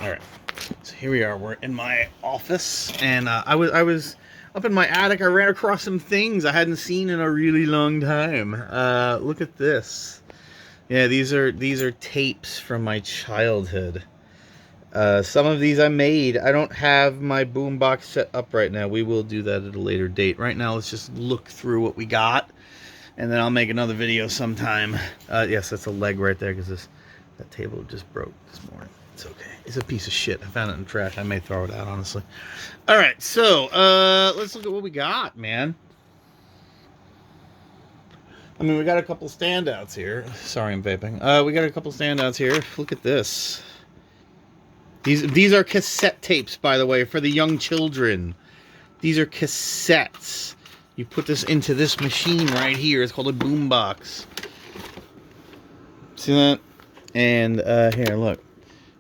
All right. So here we are. We're in my office, and I was up in my attic. I ran across some things I hadn't seen in a really long time. Look at this. Yeah, these are tapes from my childhood. Some of these I made. I don't have my boombox set up right now. We will do that at a later date. Right now, let's just look through what we got, and then I'll make another video sometime. Yes, that's a leg right there because that table just broke this morning. It's okay. It's a piece of shit. I found it in the trash. I may throw it out, honestly. All right, so let's look at what we got, man. I mean, we got a couple standouts here. Sorry, I'm vaping. We got a couple standouts here. Look at this. These are cassette tapes, by the way, for the young children. These are cassettes. You put this into this machine right here. It's called a boombox. See that? And here, look.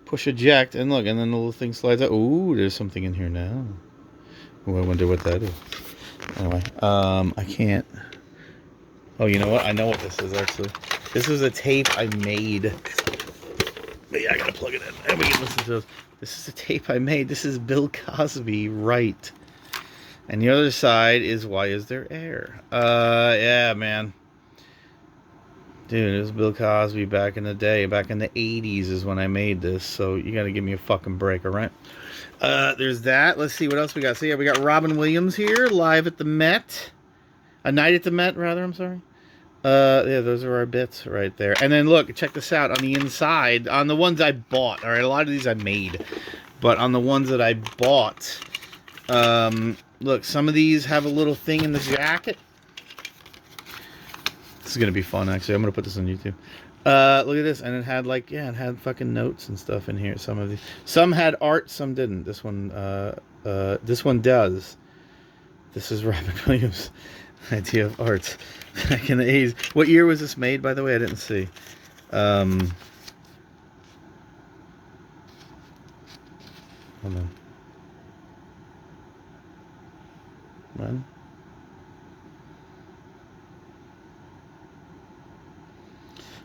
Push eject, and look, and then the little thing slides out. Ooh, there's something in here now. Ooh, I wonder what that is. Anyway, I can't. Oh, you know what? I know what this is, actually. This is a tape I made. But yeah, I gotta plug it in. And we can listen to this. This is a tape I made. This is Bill Cosby, right. And the other side is Why Is There Air? Yeah, man. Dude, it was Bill Cosby back in the day. Back in the 80s is when I made this. So you gotta give me a fucking break, alright? There's that. Let's see what else we got. So yeah, we got Robin Williams here, live at the Met. A night at the Met, rather, I'm sorry. Yeah, those are our bits right there. And then look, check this out. On the inside, on the ones I bought, alright, a lot of these I made. But on the ones that I bought, look, some of these have a little thing in the jacket. This is going to be fun, actually. I'm going to put this on YouTube. Look at this. And it had, like, yeah, it had fucking notes and stuff in here. Some of these. Some had art, some didn't. This one does. This is Robin Williams' idea of art back in the 80s. What year was this made, by the way? I didn't see. Hold on. When?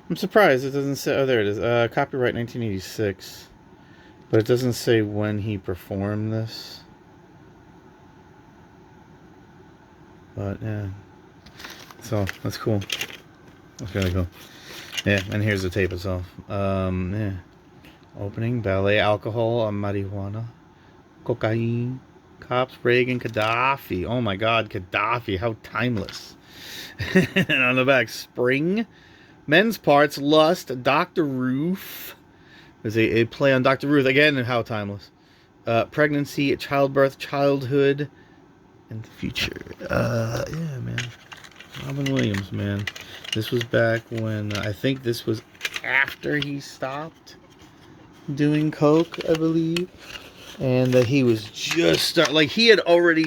I'm surprised it doesn't say. Oh, there it is. Copyright 1986. But it doesn't say when he performed this. But, yeah. So, that's cool. That's really cool. Yeah, and here's the tape itself. Yeah. Opening, ballet, alcohol, marijuana, cocaine, cops, Reagan, Gaddafi. Oh my God, Gaddafi, how timeless. And on the back, spring. Men's Parts, Lust, Dr. Ruth. There's a play on Dr. Ruth. Again, how timeless. Pregnancy, childbirth, childhood, and the future. Yeah, man. Robin Williams, man. This was back when, I think this was after he stopped doing coke, I believe. And that he was just, like, he was already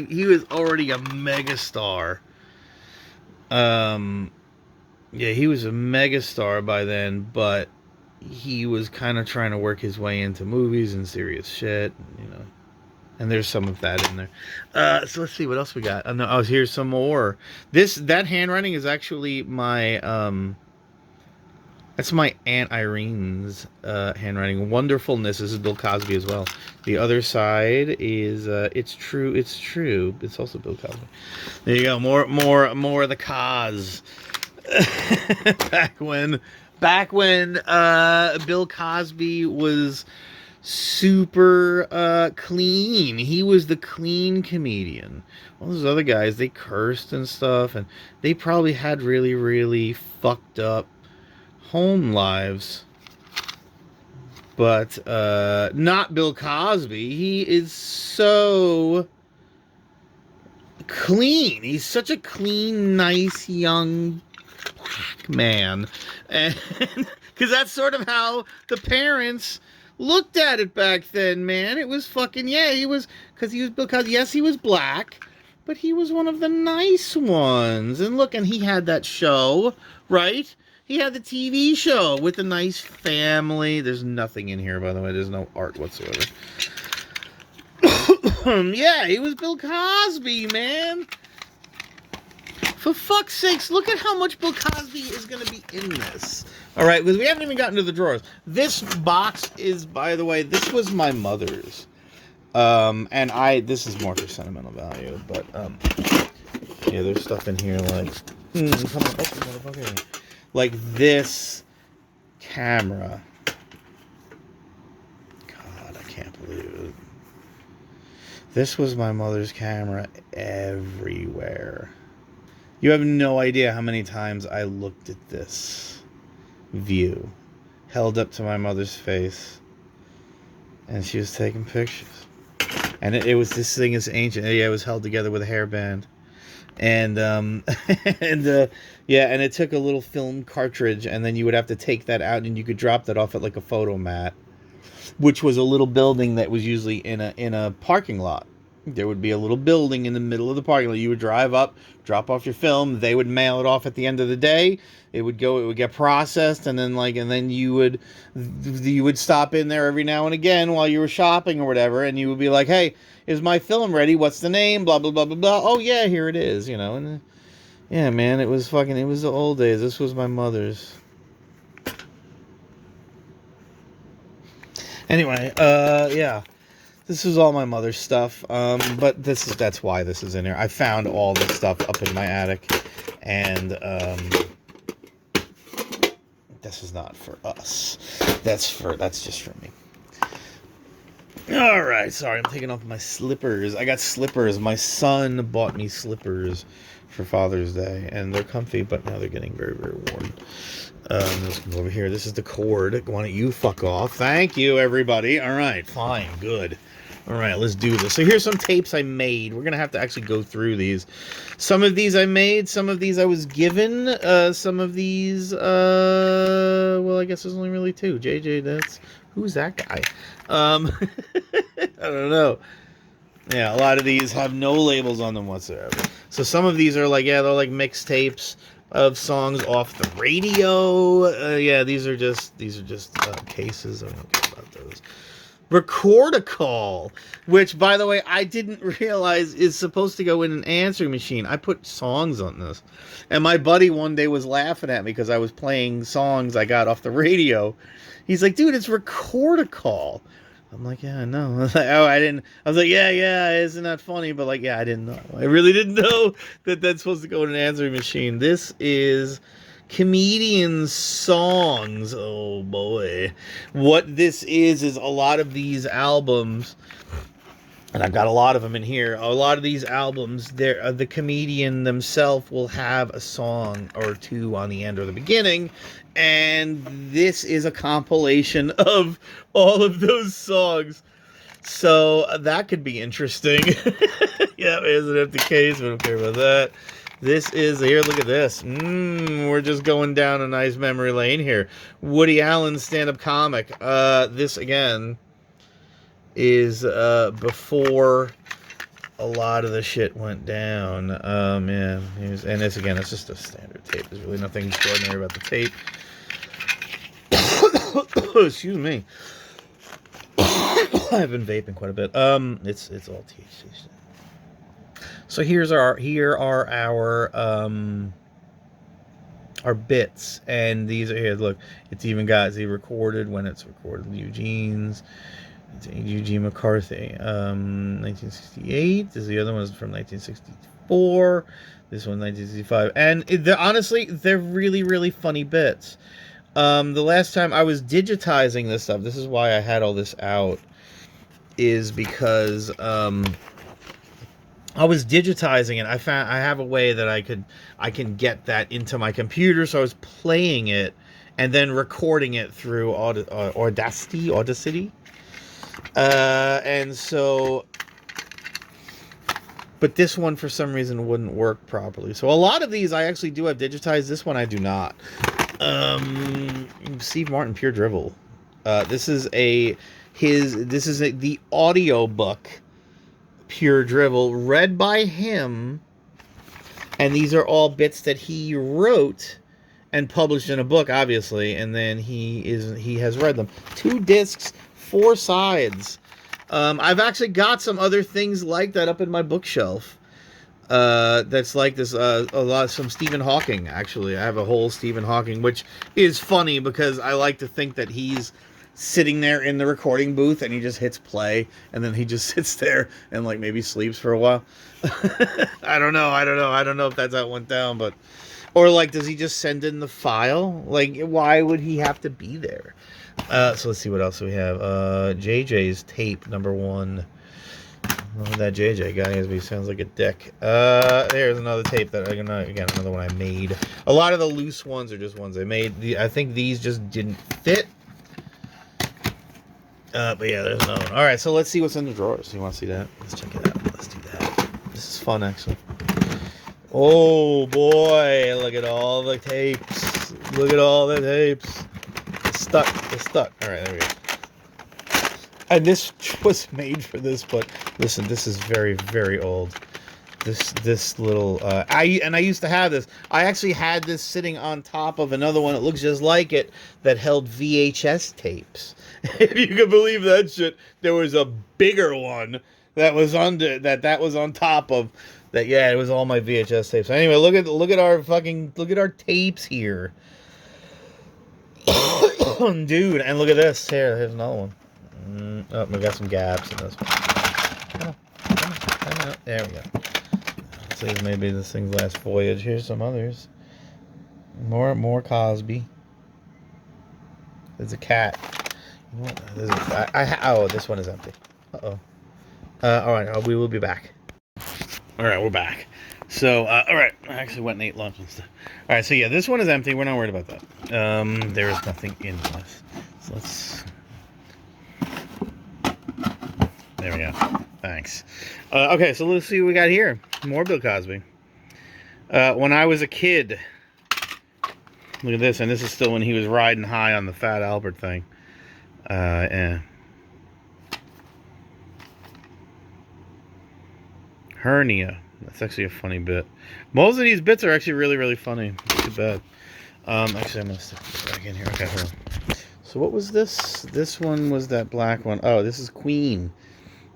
a megastar. Yeah, he was a megastar by then, but he was kind of trying to work his way into movies and serious shit, you know. And there's some of that in there. So let's see what else we got. Oh, here's some more. That handwriting is actually my that's my Aunt Irene's handwriting. Wonderfulness. This is Bill Cosby as well. The other side is It's True, It's True. It's also Bill Cosby. There you go. More of the cause. back when Bill Cosby was super clean. He was the clean comedian. All those other guys, they cursed and stuff, and they probably had really, really fucked up home lives. But not Bill Cosby. He is so clean. He's such a clean, nice, young man. And because that's sort of how the parents looked at it back then, man. It was fucking, yeah, he was Bill Cosby. Yes, he was black, but he was one of the nice ones. And look, and he had that show, right? He had the TV show with a nice family. There's nothing in here, by the way. There's no art whatsoever. Yeah, he was Bill Cosby, man. For fuck's sakes, look at how much Bill Cosby is going to be in this. All right, because we haven't even gotten to the drawers. This box is, by the way, this was my mother's. And this is more for sentimental value, but, yeah, there's stuff in here like, come on, motherfucker. Like this camera. God, I can't believe it. This was my mother's camera everywhere. You have no idea how many times I looked at this view, held up to my mother's face, and she was taking pictures. And it was, this thing is ancient. Yeah, it was held together with a hairband. And, yeah, and it took a little film cartridge, and then you would have to take that out, and you could drop that off at like a photo mat, which was a little building that was usually in a parking lot. There would be a little building in the middle of the parking lot. You would drive up, drop off your film. They would mail it off at the end of the day. It would get processed, and then you would stop in there every now and again while you were shopping or whatever, and you would be like, "Hey, is my film ready? What's the name? Blah blah blah blah blah. Oh yeah, here it is." You know, and yeah, man, it was the old days. This was my mother's. Anyway, yeah. This is all my mother's stuff, but that's why this is in here. I found all this stuff up in my attic, and this is not for us. That's just for me. All right, sorry, I'm taking off my slippers. I got slippers. My son bought me slippers for Father's Day, and they're comfy, but now they're getting very, very worn. Let's go over here. This is the cord. Why don't you fuck off? Thank you, everybody. All right, fine, good. All right, let's do this. So here's some tapes I made. We're going to have to actually go through these. Some of these I made. Some of these I was given. Some of these, well, I guess there's only really two. JJ, who's that guy? I don't know. Yeah, a lot of these have no labels on them whatsoever. So some of these are like, yeah, they're like mixtapes of songs off the radio. Yeah, these are just cases. I don't care about those. Record a Call, which, by the way, I didn't realize is supposed to go in an answering machine. I put songs on this, and my buddy one day was laughing at me because I was playing songs I got off the radio. He's like, "Dude, it's Record a Call." I'm like, "Yeah, I know." I was like, "Oh, I didn't." I was like, "Yeah, isn't that funny?" But like, yeah, I didn't know. I really didn't know that that's supposed to go in an answering machine. This is comedian songs. Oh boy, what this is a lot of these albums, and I've got a lot of them in here. A lot of these albums, the comedian themselves will have a song or two on the end or the beginning, and this is a compilation of all of those songs. So that could be interesting. Yeah, it's an empty case. We don't care about that. This is, here, look at this. We're just going down a nice memory lane here. Woody Allen's stand-up comic. This, again, is before a lot of the shit went down. Yeah, and this, again, it's just a standard tape. There's really nothing extraordinary about the tape. Excuse me. I've been vaping quite a bit. It's all THC. So here are our bits, and these are here. Look, it's even got recorded when it's recorded. Eugene McCarthy, 1968. This is the other one, is from 1964. This one, 1965, and honestly, they're really, really funny bits. The last time I was digitizing this stuff, this is why I had all this out, is because I was digitizing it. I have a way that I can get that into my computer. So I was playing it and then recording it through Audacity. And so, but this one for some reason wouldn't work properly. So a lot of these I actually do have digitized. This one I do not. Steve Martin, Pure Drivel. This is the audio book. Pure Drivel, read by him, and these are all bits that he wrote and published in a book, obviously, and then he has read them. 2 discs, 4 sides. I've actually got some other things like that up in my bookshelf. That's like this. A lot some Stephen Hawking. Actually, I have a whole Stephen Hawking, which is funny because I like to think that he's sitting there in the recording booth and he just hits play and then he just sits there and like maybe sleeps for a while. I don't know. I don't know if that's how it went down, but or like does he just send in the file? Like why would he have to be there? So let's see what else we have. JJ's tape #1. Oh, that JJ guy he sounds like a dick. There's another tape that again another one I made. A lot of the loose ones are just ones I made. I think these just didn't fit. But yeah, there's another one. All right, so let's see what's in the drawers. You want to see that? Let's check it out. Let's do that. This is fun, actually. Oh boy, look at all the tapes. Look at all the tapes. It's stuck. It's stuck. All right, there we go. And this was made for this, but listen, this is very, very old. This little I used to have this. I actually had this sitting on top of another one that looks just like it that held VHS tapes. If you can believe that shit, there was a bigger one that was under that was on top of that. Yeah, it was all my VHS tapes. So anyway, look at our tapes here. Dude, and look at this. Here's another one. Oh, we got some gaps in this one. Come on. There we go. Let's see, maybe this thing's last voyage. Here's some others. More Cosby. There's a cat. You know what? Oh, this one is empty. Uh-oh. All right, we will be back. All right, we're back. So, all right, I actually went and ate lunch and stuff. All right, so yeah, this one is empty. We're not worried about that. There is nothing in this. So let's... There we go. Thanks. Okay, so let's see what we got here. More Bill Cosby. When I was a kid. Look at this, and this is still when he was riding high on the Fat Albert thing. Yeah. Hernia. That's actually a funny bit. Most of these bits are actually really, really funny. Too bad. Actually, I'm going to stick this back in here. Okay, hold on. So what was this? This one was that black one. Oh, this is Queen.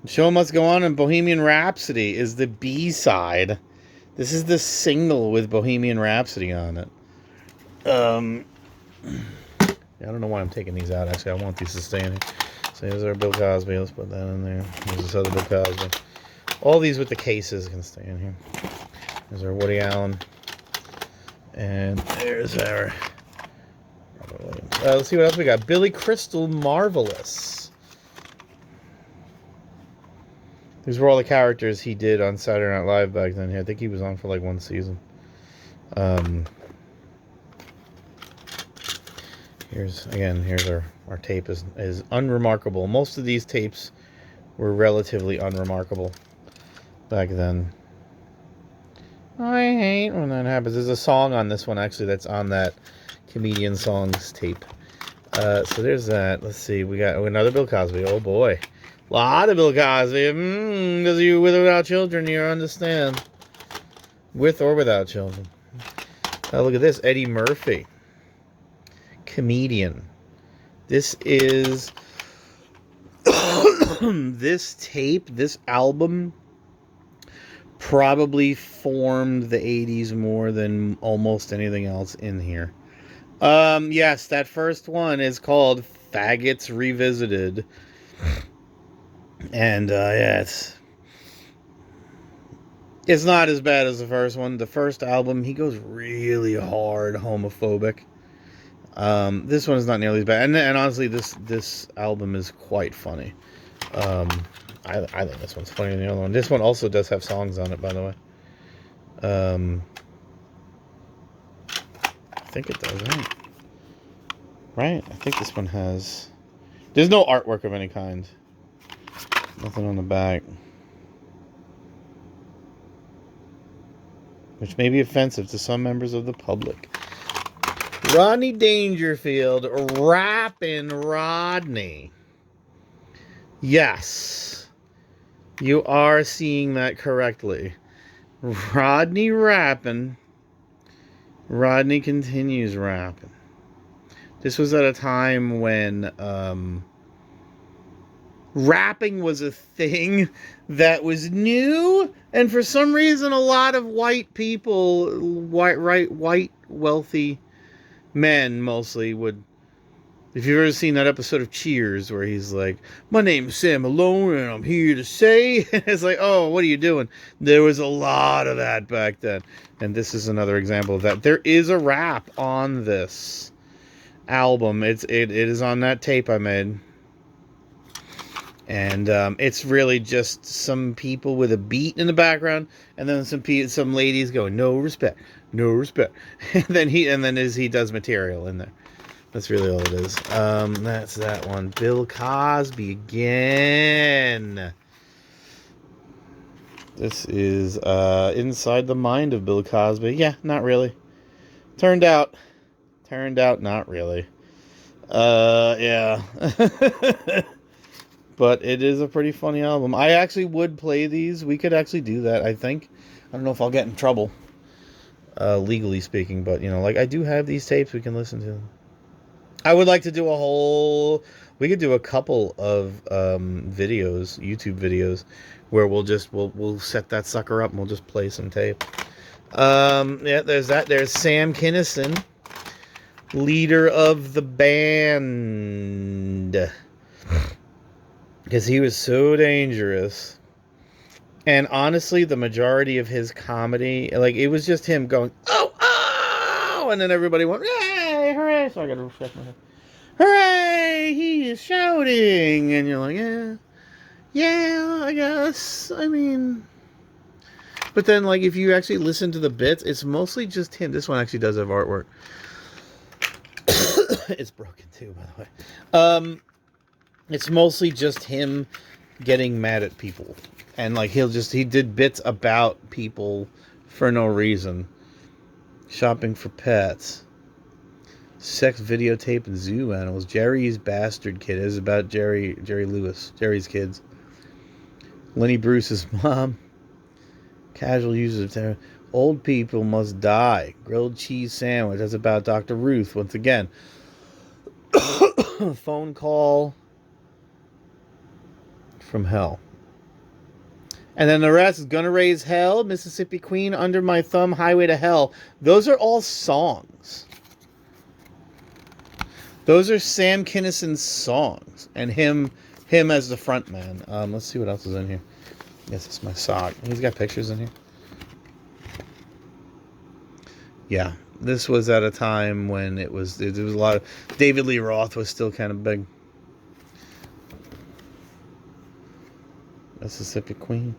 Show Must Go On and Bohemian Rhapsody is the B-side. This is the single with Bohemian Rhapsody on it. I don't know why I'm taking these out. Actually, I want these to stay in here. So here's our Bill Cosby. Let's put that in there. Here's this other Bill Cosby. All these with the cases can stay in here. There's our Woody Allen. And there's our... let's see what else we got. Billy Crystal, Marvelous. These were all the characters he did on Saturday Night Live back then. I think he was on for like one season. Here's our tape is unremarkable. Most of these tapes were relatively unremarkable back then. I hate when that happens. There's a song on this one actually that's on that Comedian Songs tape. So there's that. Let's see. We got another Bill Cosby. Oh boy. A lot of Bill Cosby. Because you with or without children, you understand. With or without children. Look at this. Eddie Murphy. Comedian. This is... this tape, this album, probably formed the 80s more than almost anything else in here. Yes, that first one is called Faggots Revisited. And, yeah, it's not as bad as the first one. The first album, he goes really hard homophobic. This one is not nearly as bad. And honestly, this album is quite funny. I think this one's funnier than the other one. This one also does have songs on it, by the way. I think it does, right? Right? I think this one has... There's no artwork of any kind. Nothing on the back. Which may be offensive to some members of the public. Rodney Dangerfield, Rappin' Rodney. Yes. You are seeing that correctly. Rodney rapping. Rodney continues rapping. This was at a time when rapping was a thing that was new, and for some reason a lot of white people, white wealthy men mostly, would. If you've ever seen that episode of Cheers where he's like, "My name's Sam Malone and I'm here to say," it's like, "Oh, what are you doing?" There was a lot of that back then, and this is another example of that. There is a rap on this album. It is on that tape I made, and it's really just some people with a beat in the background, and then some ladies going, "No respect, no respect," and then he does material in there. That's really all it is. That's that one. Bill Cosby again. This is Inside the Mind of Bill Cosby. Yeah, not really. Turned out not really. Yeah. But it is a pretty funny album. I actually would play these. We could actually do that, I think. I don't know if I'll get in trouble, legally speaking, but, like, I do have these tapes we can listen to. I would like to do we could do a couple of videos, YouTube videos, where we'll set that sucker up and we'll just play some tape. Yeah, there's that. There's Sam Kinison, leader of the band, because he was so dangerous. And honestly, the majority of his comedy, like, it was just him going, "Oh, oh," and then everybody went, "Yay, hooray!" So I gotta refresh my head. Hooray! He is shouting, and you're like, yeah, I guess. I mean, but then, like, if you actually listen to the bits, it's mostly just him. This one actually does have artwork. It's broken too, by the way. It's mostly just him getting mad at people, and like he did bits about people for no reason. Shopping for pets. Sex videotape and zoo animals. Jerry's Bastard Kid is about Jerry Lewis. Jerry's kids. Lenny Bruce's mom. Casual users of terror. Old people must die. Grilled cheese sandwich. That's about Dr. Ruth once again. Phone call from hell. And then the rest is Gonna Raise Hell, Mississippi Queen, Under My Thumb, Highway to Hell. Those are all songs. Those are Sam Kinison's songs, and him as the front man. Let's see what else is in here. I guess it's my sock. He's got pictures in here. Yeah, this was at a time when there was a lot of David Lee Roth was still kind of big. Mississippi Queen.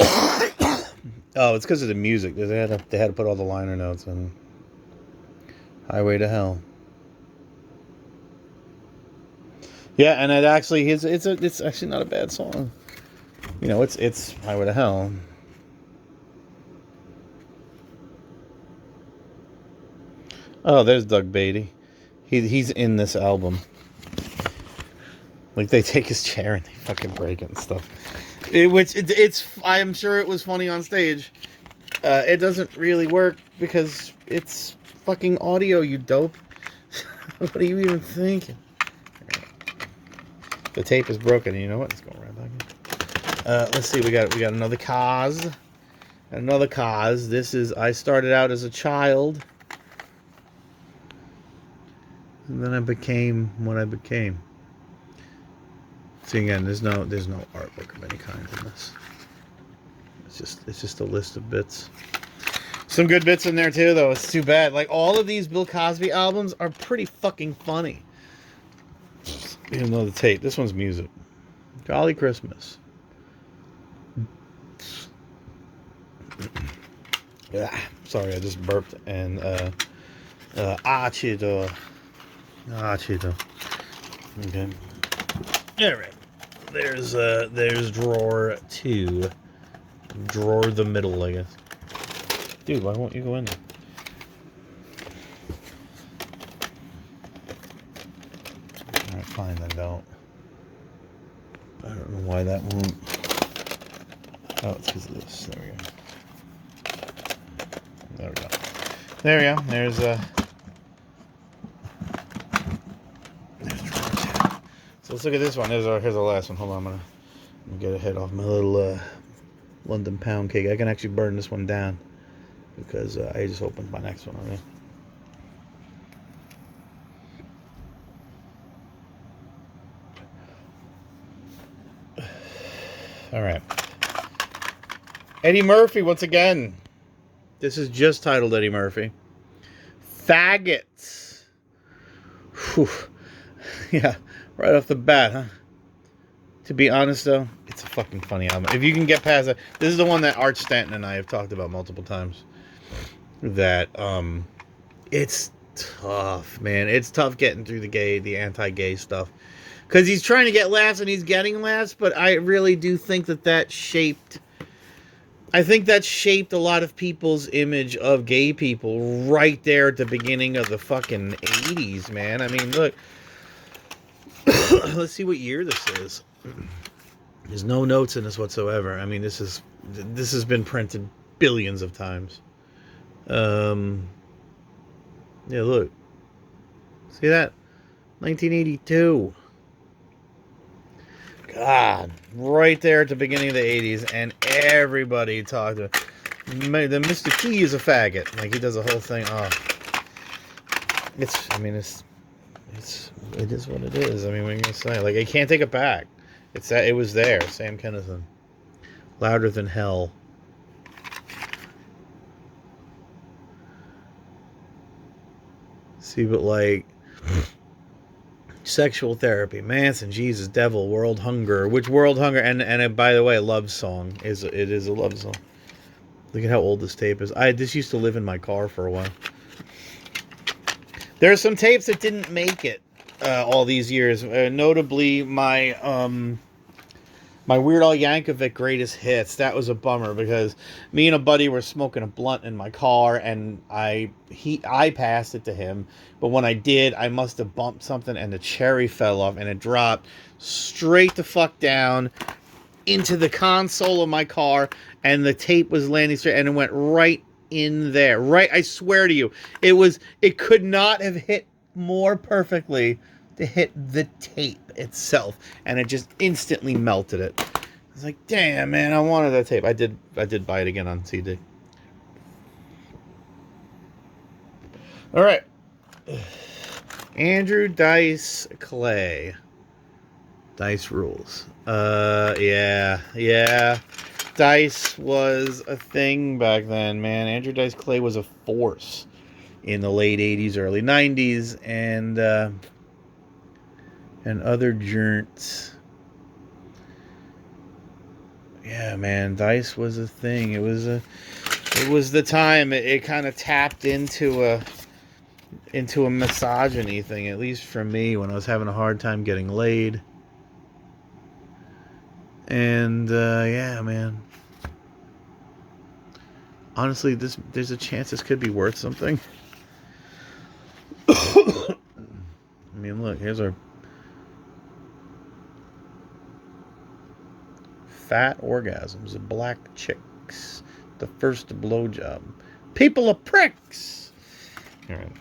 Oh, it's because of the music. They had to put all the liner notes in. Highway to Hell. Yeah, and it actually it's actually not a bad song. It's Highway to Hell. Oh, there's Doug Beatty. He's in this album. Like, they take his chair and they fucking break it and stuff. I'm sure it was funny on stage. It doesn't really work because it's fucking audio, you dope. What are you even thinking? The tape is broken. You know what? Let's go right back in. Let's see. We got another cause. Another cause. This is I started out as a child, and then I became what I became. See, again, there's no artwork of any kind in this. It's just a list of bits. Some good bits in there too, though. It's too bad. Like, all of these Bill Cosby albums are pretty fucking funny. Even though the tape, this one's music. Jolly Christmas. Sorry, I just burped and Cheeto. Cheeto. Okay. All right. There's drawer 2. Drawer the middle, I guess. Dude, why won't you go in there? Alright, fine, then don't. I don't know why that won't. Oh, it's because of this. There we go. There we go. There we go. There's drawer 2. So Let's look at this one. Here's the last one. Hold on, I'm gonna get a hit off my little London pound cake. I can actually burn this one down because I just opened my next one already. All right. Eddie Murphy once again. This is just titled Eddie Murphy. Faggots. Whew. Yeah, right off the bat, huh? To be honest, though, it's a fucking funny album. If you can get past it, this is the one that Art Stanton and I have talked about multiple times. That, it's tough, man. It's tough getting through the anti-gay stuff. Because he's trying to get laughs and he's getting laughs, but I really do think that shaped... I think that shaped a lot of people's image of gay people right there at the beginning of the fucking 80s, man. I mean, look. Let's see what year this is. There's no notes in this whatsoever. I mean, this has been printed billions of times. Yeah, look. See that? 1982. God, right there at the beginning of the 80s, and everybody talked to the Mr. T is a faggot. Like, he does a whole thing. Oh, it is what it is. I mean, what are you gonna say? Like, I can't take it back. It was there. Sam Kinison. Louder Than Hell. See, but like Sexual Therapy, Manson, Jesus, Devil, World Hunger. Which World Hunger? And by the way, Love Song is a love song. Look at how old this tape is. This used to live in my car for a while. There are some tapes that didn't make it all these years. Notably, my Weird Al Yankovic Greatest Hits. That was a bummer because me and a buddy were smoking a blunt in my car, and I passed it to him. But when I did, I must have bumped something, and the cherry fell off, and it dropped straight the fuck down into the console of my car, and the tape was landing straight, and it went right in there. Right, I swear to you, it could not have hit more perfectly to hit the tape itself, and it just instantly melted it. I was like, damn, man, I wanted that tape. I did buy it again on CD. All right. Andrew Dice Clay. Dice rules. Yeah. Dice was a thing back then, man. Andrew Dice Clay was a force in the late 80s, early 90s, and other joints. Yeah, man, Dice was a thing. It was the time. It kind of tapped into a misogyny thing, at least for me, when I was having a hard time getting laid. And yeah, man. Honestly, there's a chance this could be worth something. I mean, look, here's our Fat Orgasms of Black Chicks. The First Blowjob. People are pricks. All right.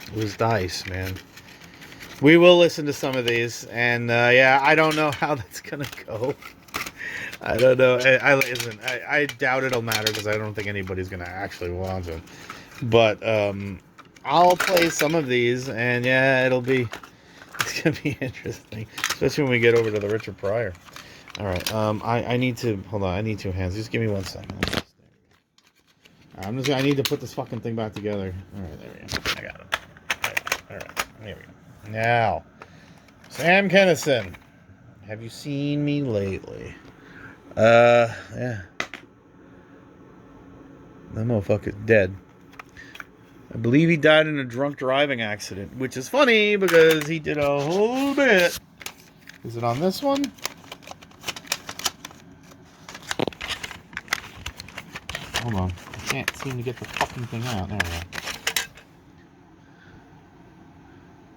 It was Dice, man. We will listen to some of these, and yeah, I don't know how that's gonna go. I don't know. I doubt it'll matter because I don't think anybody's gonna actually watch it. But I'll play some of these, and yeah, it's gonna be interesting, especially when we get over to the Richard Pryor. All right. I need to hold on. I need two hands. Just give me 1 second. I need to put this fucking thing back together. All right, there we go. I got it. All right, there we go. Now, Sam Kinison. Have you seen me lately? Yeah. That motherfucker's dead. I believe he died in a drunk driving accident, which is funny because he did a whole bit. Is it on this one? Hold on. I can't seem to get the fucking thing out. There we go.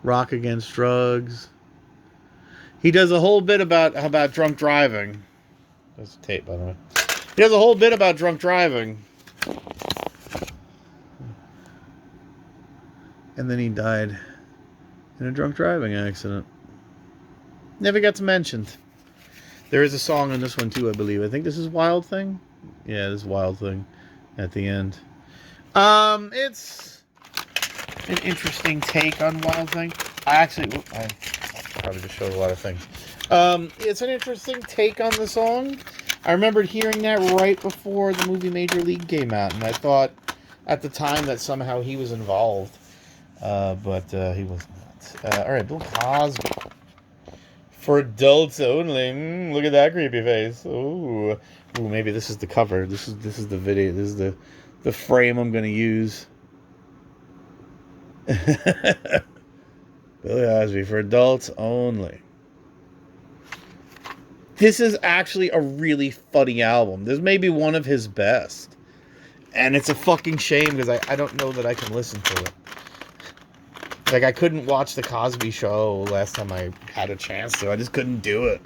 Rock Against Drugs. He does a whole bit about drunk driving. That's a tape, by the way. He does a whole bit about drunk driving. And then he died in a drunk driving accident. never gets mentioned. There is a song on this one too, I believe. I think this is Wild Thing. Yeah, this is Wild Thing at the end. It's an interesting take on Wild Thing. I probably just showed a lot of things. It's an interesting take on the song. I remembered hearing that right before the movie Major League came out, and I thought at the time that somehow he was involved, but he was not. All right, Bill Cosby. For adults only. Look at that creepy face. Ooh, maybe this is the cover. This is the video. This is the frame I'm gonna use. Bill Cosby for adults only. This is actually a really funny album. This may be one of his best. And it's a fucking shame because I don't know that I can listen to it. Like, I couldn't watch The Cosby Show last time I had a chance to. I just couldn't do it.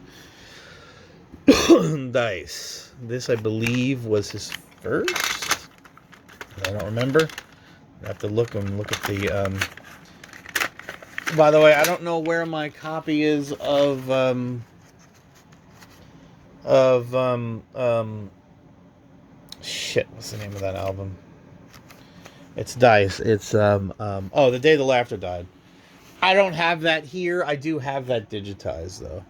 Dice. This, I believe, was his first. I don't remember. I have to look at the... By the way, I don't know where my copy is of shit, what's the name of that album? It's Dice. It's The Day the Laughter Died. I don't have that here. I do have that digitized though.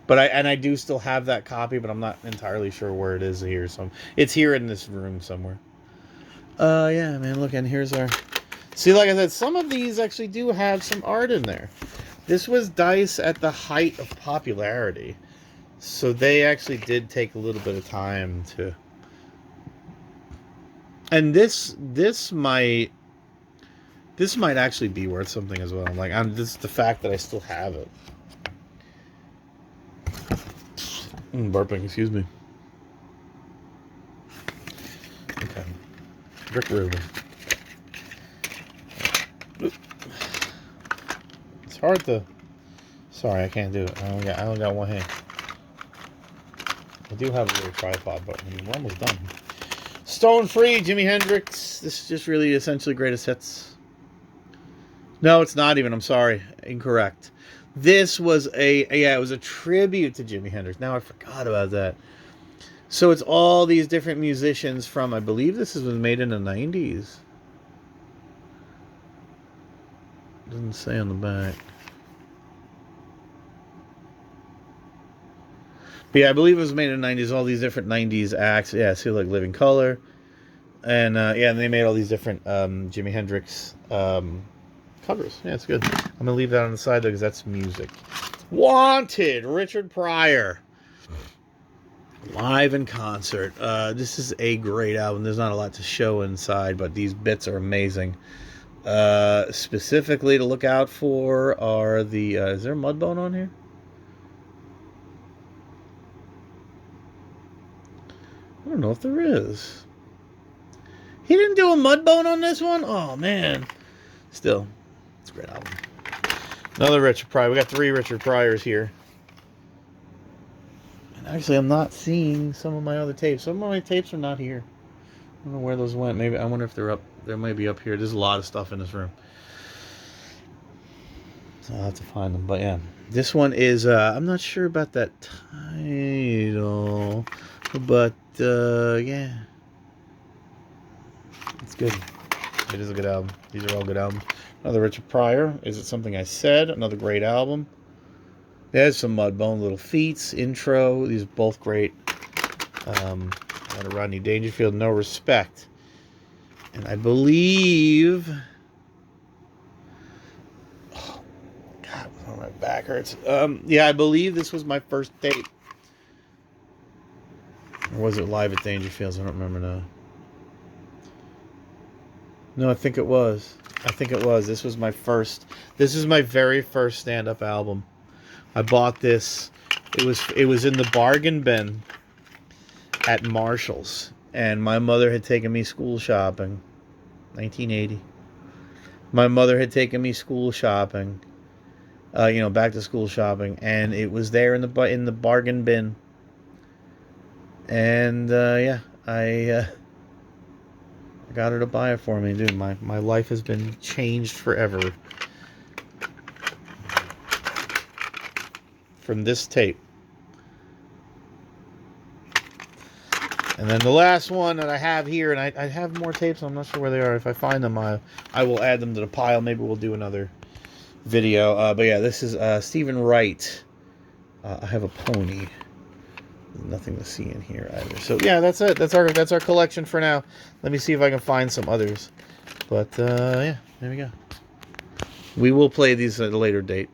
But I do still have that copy, but I'm not entirely sure where it is here. So it's here in this room somewhere. Yeah, man, look, and here's our... See, like I said, some of these actually do have some art in there. This was Dice at the height of popularity. So they actually did take a little bit of time to... And this might actually be worth something as well. Like, this the fact that I still have it. Burping, excuse me. Okay. Rick Rubin. It's hard to... Sorry, I can't do it. I only got one hand. I do have a little tripod, but we're almost done. Stone Free, Jimi Hendrix. This is just really essentially greatest hits. No, it's not even. I'm sorry. Incorrect. This was it was a tribute to Jimi Hendrix. Now I forgot about that. So it's all these different musicians from, I believe this was made in the 90s. Doesn't say on the back. But yeah, I believe it was made in the 90s. All these different 90s acts. Yeah, see, like Living Colour. And and they made all these different Jimi Hendrix covers. Yeah, it's good. I'm going to leave that on the side, though, because that's music. Wanted, Richard Pryor. Live in concert. This is a great album. There's not a lot to show inside, but these bits are amazing. Specifically to look out for are the... is there a Mudbone on here? I don't know if there is. He didn't do a Mudbone on this one? Oh, man. Still, it's a great album. Another Richard Pryor. We got 3 Richard Pryors here. And actually, I'm not seeing some of my other tapes. Some of my tapes are not here. I don't know where those went. Maybe, I wonder if they're up. They might be up here. There's a lot of stuff in this room. So I'll have to find them. But yeah, this one is, I'm not sure about that title. But, yeah. It's good. It is a good album. These are all good albums. Another Richard Pryor. Is It Something I Said? Another great album. There's some Mudbone, Little Feats, Intro. These are both great. Another Rodney Dangerfield, No Respect. And I believe... Oh, God, my back hurts. Yeah, I believe this was my first tape. Or was it Live at Dangerfield's? I don't remember now. No, I think it was. This was my first. This is my very first stand-up album. I bought this. It was in the bargain bin at Marshall's, and my mother had taken me school shopping. 1980. My mother had taken me school shopping. Back to school shopping, and it was there in the bargain bin. And yeah, I got her to buy it for me, dude. My life has been changed forever. from this tape. And then the last one that I have here, and I have more tapes, I'm not sure where they are. If I find them, I will add them to the pile. Maybe we'll do another video. But yeah, this is Stephen Wright. I have a pony. There's nothing to see in here either. So yeah, that's it. That's our collection for now. Let me see if I can find some others. But yeah, there we go. We will play these at a later date.